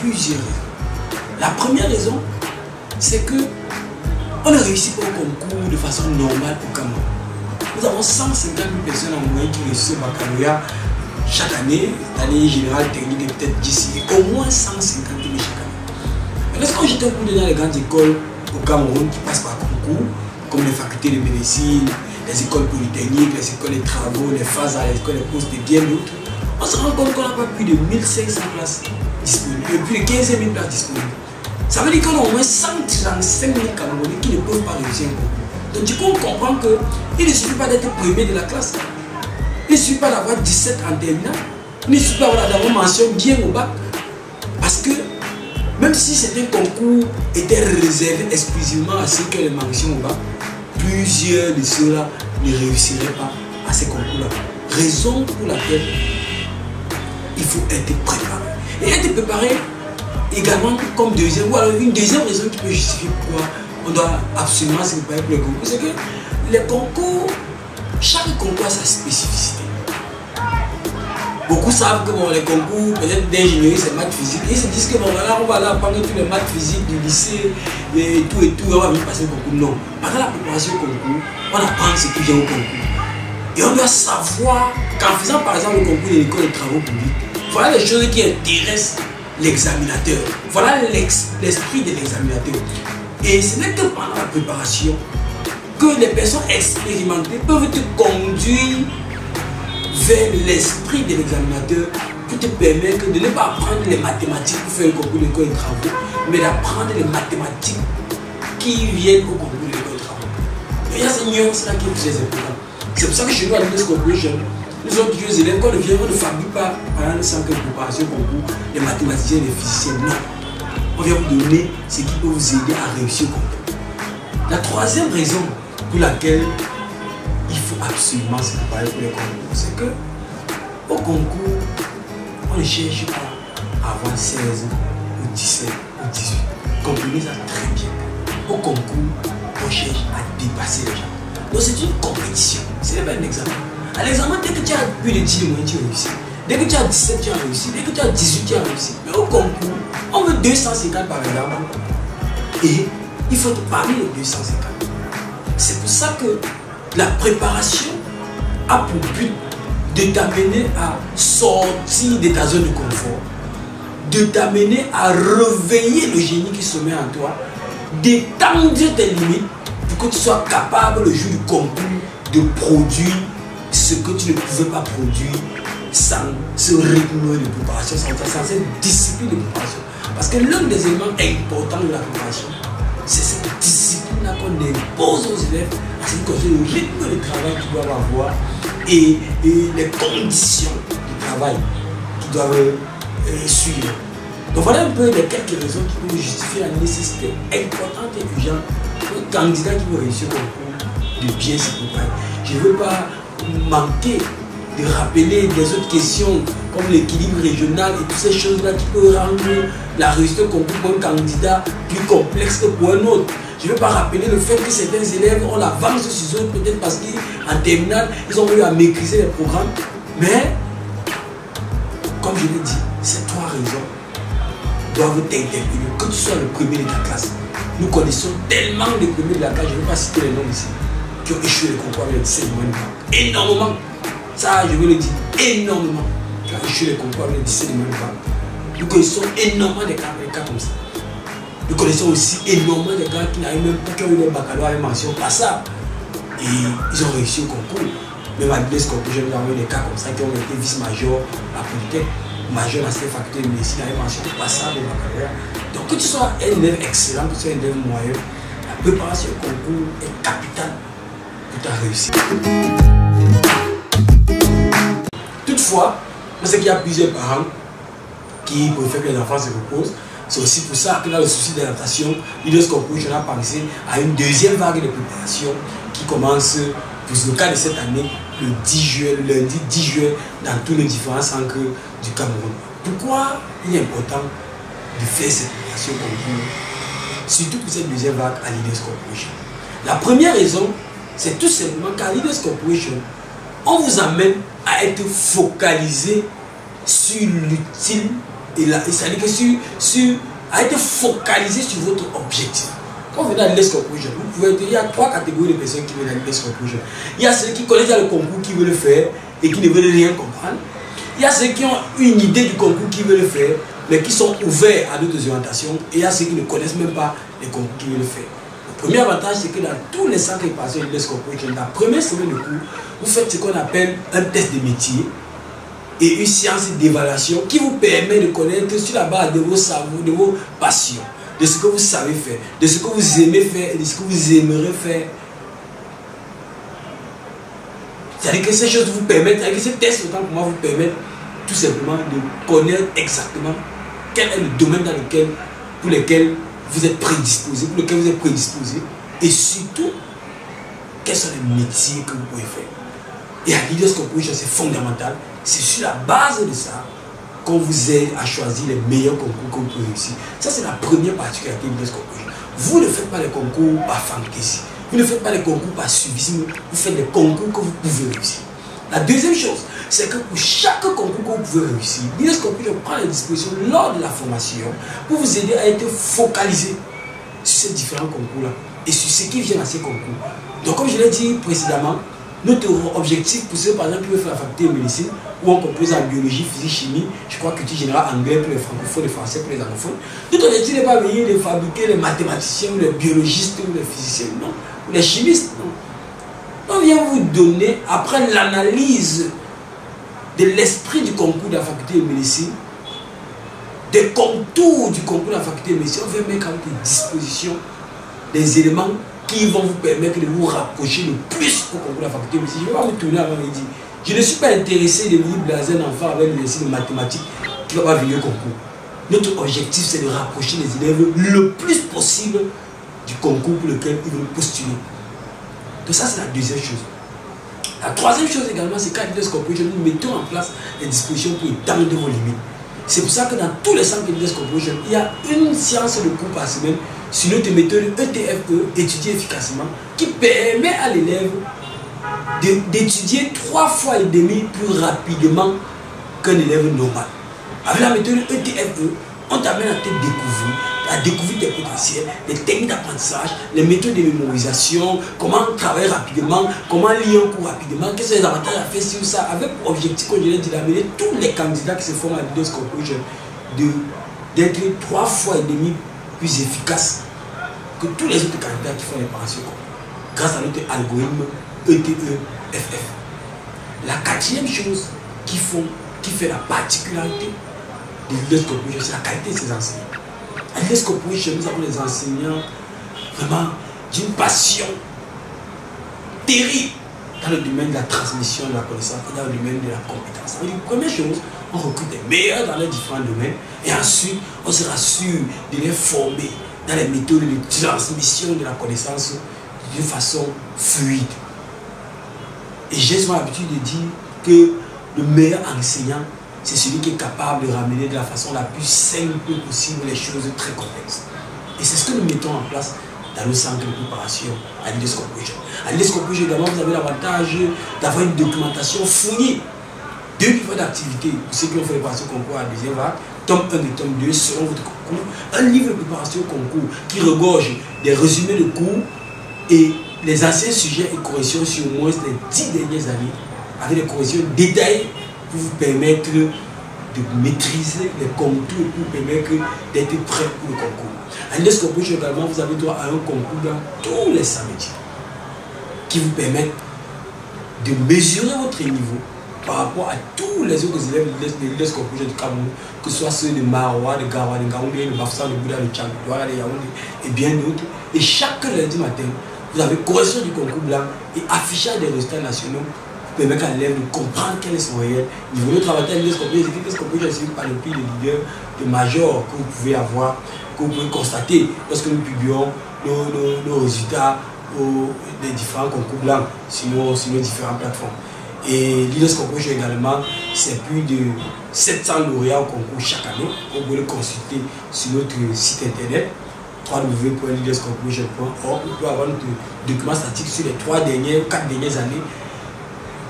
plusieurs raisons. La première raison, c'est que on ne réussit pas au concours de façon normale au Cameroun. Nous avons 150 000 personnes en moyenne qui réussissent au baccalauréat chaque année, l'année générale technique est peut-être 10, au moins 150 000 chaque année. Mais lorsqu'on jette un coup dans les grandes écoles au Cameroun qui passent par concours, comme les facultés de médecine, les écoles polytechniques, les écoles de travaux, les phases, les écoles de postes et bien d'autres, on se rend compte qu'on n'a pas plus de 1500 places disponibles, plus de 15 000 places disponibles. Ça veut dire qu'on a au moins 135 000 Camerounais qui ne peuvent pas réussir un concours. Donc du coup, on comprend qu'il ne suffit pas d'être premier de la classe. Il ne suffit pas d'avoir 17 en terminale. Il ne suffit pas d'avoir mention bien au bac. Parce que même si certains concours étaient réservés exclusivement à ceux qui ont les mentions au bac, plusieurs de ceux-là ne réussiraient pas à ces concours-là. Raison pour laquelle il faut être préparé. Et être préparé également comme deuxième, ou alors une deuxième raison qui peut justifier pourquoi on doit absolument se préparer pour les concours, c'est que les concours, chaque concours a sa spécificité. Beaucoup savent que bon, les concours, peut-être d'ingénierie, c'est maths physique. Et ils se disent que bon, là, on va aller apprendre tous les maths physiques du lycée et tout, on va venir passer le concours. Non. Pendant la préparation au concours, on apprend ce qui vient au concours. Et on doit savoir qu'en faisant par exemple le concours de l'école de travaux publics, voilà les choses qui intéressent l'examinateur. Voilà l'esprit de l'examinateur. Et ce n'est que pendant la préparation que les personnes expérimentées peuvent te conduire vers l'esprit de l'examinateur pour te permettre de ne pas apprendre les mathématiques pour faire le concours de l'école de travaux, mais d'apprendre les mathématiques qui viennent au concours de l'école de travaux. Et il y a cette nuance-là qui est très importante. C'est pour ça que chez nous, à l'Université Corporation, nous autres vieux élèves, quand on ne fabrique pas pendant 5 ans de préparation au concours, les mathématiciens et les physiciens, non. On vient vous donner ce qui peut vous aider à réussir au concours. La troisième raison pour laquelle il faut absolument se préparer pour les concours, c'est que au concours, on ne cherche pas à avoir 16 ou 17 ou 18. Comprenez ça très bien. Au concours, on cherche à dépasser les gens. Donc c'est une compétition, ce n'est pas un examen. À l'examen, dès que tu as plus de 10 moyens, tu réussis. Dès que tu as 17, tu as réussi. Dès que tu as 18, tu as réussi. Mais au concours, on veut 250 par exemple. Et il faut parmi les 250. C'est pour ça que la préparation a pour but de t'amener à sortir de ta zone de confort, de t'amener à réveiller le génie qui se met en toi, d'étendre tes limites pour que tu sois capable le jour du concours de produire ce que tu ne pouvais pas produire sans ce rythme de préparation, sans cette discipline de préparation. Parce que l'un des éléments importants de la préparation, c'est cette discipline-là qu'on impose aux élèves, à ce qui concerne le rythme de travail qu'ils doivent avoir et les conditions du travail qu'ils doivent suivre. Donc voilà un peu les quelques raisons qui peuvent justifier la nécessité importante et urgente pour un candidat qui veut réussir au concours de bien se préparer. Je ne veux pas manquer de rappeler des autres questions comme l'équilibre régional et toutes ces choses-là qui peuvent rendre la réussite au concours pour un candidat plus complexe que pour un autre. Je ne veux pas rappeler le fait que certains élèves ont l'avance sur eux, peut-être parce qu'en terminale, ils ont eu à maîtriser les programmes. Mais, comme je l'ai dit, ces trois raisons doivent t'interpeller, que tu sois le premier de ta classe. Nous connaissons tellement les premiers de la classe, je ne vais pas citer les noms ici, qui ont échoué le concours avec 17 mois de bac. Énormément. Ça, je veux le dire, énormément. Qui ont échoué le concours avec 17 mois de bac. Nous connaissons énormément de cas comme ça. Nous connaissons aussi énormément de gars qui n'arrivent même pas, qui ont eu le baccalauréat avec mention passable. Et ils ont réussi au concours. Même à l'Université Corporation, nous avons eu des cas comme ça qui ont été vice-major à Polytech, major dans cette faculté de médecine avec mention passable au baccalauréat. Donc que tu sois un élève excellent, que tu sois un élève moyen, la préparation au concours est capitale pour ta réussite. Toutefois, je sais qu'il y a plusieurs parents qui préfèrent que les enfants se reposent. C'est aussi pour ça que dans le souci d'adaptation, l'Université Corporation a pensé à une deuxième vague de préparation qui commence, pour le cas de cette année, le 10 juin, le lundi 10 juin, dans tous les différents centres du Cameroun. Pourquoi il est important de faire cette préparation concours, surtout pour cette deuxième vague à l'Université Corporation? La première raison, c'est tout simplement qu'à l'Université Corporation, on vous amène à être focalisé sur l'utile Et là, c'est-à-dire que a été focalisé sur votre objectif. Quand vous venez à l'Ides Corporation, il y a 3 catégories de personnes qui viennent à l'Ides Corporation. Il y a ceux qui connaissent le concours, qui veulent le faire et qui ne veulent rien comprendre. Il y a ceux qui ont une idée du concours, qui veulent le faire, mais qui sont ouverts à d'autres orientations. Et il y a ceux qui ne connaissent même pas les concours, qui veulent le faire. Le premier avantage, c'est que dans tous les centres de préparation de l'Ides Corporation, la première semaine de cours, vous faites ce qu'on appelle un test de métier et une séance d'évaluation qui vous permet de connaître sur la base de vos savoirs, de vos passions, de ce que vous savez faire, de ce que vous aimez faire et de ce que vous aimeriez faire. C'est-à-dire que ces choses vous permettent, c'est-à-dire que ces tests autant pour moi vous permettent tout simplement de connaître exactement quel est le domaine dans lequel, pour lequel vous êtes prédisposé, et surtout quels sont les métiers que vous pouvez faire. Et à l'Ides Corporation, c'est fondamental. C'est sur la base de ça qu'on vous aide à choisir les meilleurs concours que vous pouvez réussir. Ça, c'est la première particularité de l'Ides Corporation. Vous ne faites pas les concours par fantaisie. Vous ne faites pas les concours par suivisme. Vous faites les concours que vous pouvez réussir. La deuxième chose, c'est que pour chaque concours que vous pouvez réussir, l'Ides Corporation prend les dispositions lors de la formation pour vous aider à être focalisé sur ces différents concours-là et sur ce qui vient à ces concours. Donc, comme je l'ai dit précédemment, notre objectif pour ceux par exemple qui veulent faire la faculté de médecine où on compose en biologie, physique, chimie, je crois culture générale, anglais pour les francophones, les français pour les anglophones. Notre objectif n'est pas venir de fabriquer les mathématiciens ou les biologistes ou les physiciens, non, ou les chimistes, non. On vient vous donner, après l'analyse de l'esprit du concours de la faculté de médecine, des contours du concours de la faculté de médecine, on veut mettre à votre disposition des éléments qui vont vous permettre de vous rapprocher le plus au concours de la faculté de médecine. Je ne vais pas vous tourner avant et dire, je ne suis pas intéressé de venir blaser un enfant avec l'exercice de mathématiques qui ne va pas venir au concours. Notre objectif, c'est de rapprocher les élèves le plus possible du concours pour lequel ils vont postuler. Donc ça, c'est la deuxième chose. La troisième chose également, c'est qu'à l'Ides Corporation, nous mettons en place les dispositions pour étendre vos limites. C'est pour ça que dans tous les centres de l'Ides Corporation, il y a une séance de cours par semaine sur notre méthode ETFE, étudier efficacement, qui permet à l'élève d'étudier 3 fois et demi plus rapidement qu'un élève normal. Avec la méthode ETFE, on t'amène à découvrir tes potentiels, les techniques d'apprentissage, les méthodes de mémorisation, comment travailler rapidement, comment lire un cours rapidement, quels sont les avantages à faire sur ça, avec pour objectif, comme je l'ai dit, d'amener tous les candidats qui se forment à l'Ides Corporation d'être 3 fois et demi plus efficaces que tous les autres candidats qui font les préparations grâce à notre algorithme ETEFF. La quatrième chose qui fait la particularité de l'Ides Corporation, c'est la qualité de ses enseignants. À l'Ides Corporation, nous avons des enseignants vraiment d'une passion terrible dans le domaine de la transmission de la connaissance et dans le domaine de la compétence. Donc, première chose, on recrute les meilleurs dans les différents domaines et ensuite on sera sûr de les former dans les méthodes de transmission de la connaissance d'une façon fluide. Et j'ai souvent l'habitude de dire que le meilleur enseignant, c'est celui qui est capable de ramener de la façon la plus simple possible les choses très complexes. Et c'est ce que nous mettons en place dans le centre de préparation à l'Ides Corporation. À l'Ides Corporation également, vous avez l'avantage d'avoir une documentation fournie. 2 livres d'activité pour ceux qui ont fait les préparations concours à la deuxième vague, tome 1 et tome 2 selon votre concours. Un livre de préparation concours qui regorge des résumés de cours et les anciens sujets et corrections sur au moins les 10 dernières années, avec des corrections détaillées pour vous permettre de maîtriser les contours et pour vous permettre d'être prêt pour le concours. À l'Ides Corporation également, vous avez droit à un concours dans tous les samedis qui vous permettent de mesurer votre niveau par rapport à tous les autres élèves de l'Ides Corporation du Cameroun, que ce soit ceux de Maroua, de Gawa, de Ngaoundé, de Bafoussam, de Bouddha, de Tchad, de Douala, de Yaoundé et bien d'autres. Et chaque lundi matin, vous avez correction du concours blanc et affichage des résultats nationaux pour permettre à l'élève de comprendre quel est son réel niveau. Notre avantage de l'Ides Corporation, c'est que l'Ides Corporation est suivi par le prix de leader, de major que vous pouvez avoir, que vous pouvez constater lorsque nous publions nos résultats des différents concours blancs sur nos différentes plateformes. Et l'Ides Corporation également, c'est plus de 700 lauréats au concours chaque année. Vous pouvez le consulter sur notre site internet www.lidescorporation.org. Vous pouvez avoir notre document statistique sur les 4 dernières années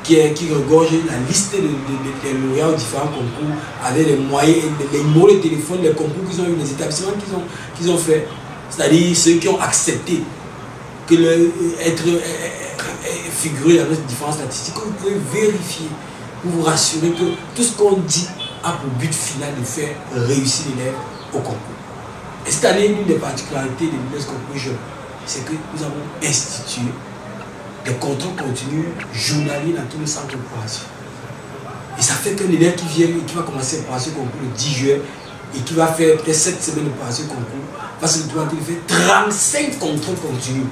qui regorge la liste des lauréats aux différents concours, avec les moyens, les numéros de téléphone, les concours qu'ils ont eu, les établissements qu'ils ont fait. C'est-à-dire ceux qui ont accepté que être figuré dans nos différentes statistiques, vous pouvez vérifier pour vous rassurer que tout ce qu'on dit a pour but final de faire réussir l'élève au concours. Et cette année, l'une des particularités de l'UNESCO Corporation, c'est que nous avons institué des contrôles continus journaliers dans tous les centres de formation. Et ça fait qu'un élève qui vient et qui va commencer à passer le concours le 10 juin et qui va faire peut-être 7 semaines de passer le concours, va se retrouver en train de faire 35 contrôles continus.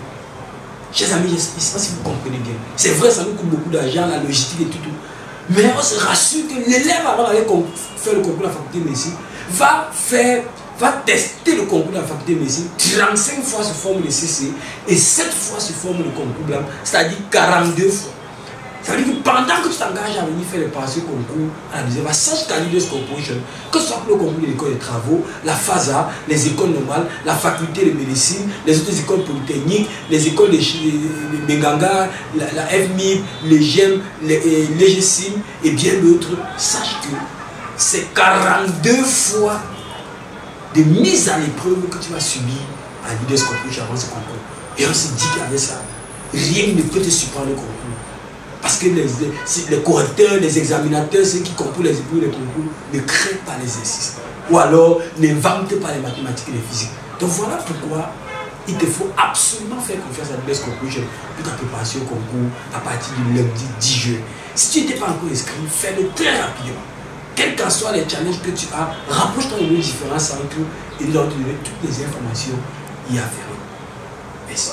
Chers amis, je ne sais pas si vous comprenez bien. C'est vrai, ça nous coûte beaucoup d'argent, la logistique et tout. Mais on se rassure que l'élève, avant d'aller faire le concours de la faculté de médecine, va tester le concours de la faculté de médecine 35 fois sous forme de CC et 7 fois sous forme de concours blanc, c'est-à-dire 42 fois. Ça veut dire que pendant que tu t'engages à venir faire le passé concours à la deuxième, sache qu'à l'UNESCO Corporation, que ce soit pour le concours de l'école des travaux, la FASA, les écoles normales, la faculté de médecine, les autres écoles polytechniques, les écoles de Menganga, la FMIP, les GEM, les GESIM et bien d'autres, sache que c'est 42 fois de mise à l'épreuve que tu vas subir à l'UNESCO Corporation avant ce concours. Et on se dit qu'avec ça, rien ne peut te surprendre le concours. Parce que les correcteurs, les examinateurs, ceux qui composent les épreuves des concours, ne créent pas les exercices. Ou alors n'inventent pas les mathématiques et les physiques. Donc voilà pourquoi il te faut absolument faire confiance à l'UNESCO Corporation pour ta préparation au concours à partir du lundi 10 juin. Si tu n'étais pas encore inscrit, fais-le très rapidement. Quels qu'en soient les challenges que tu as, rapproche-toi de nos différents centres et nous allons te donner toutes les informations y afférentes. Merci.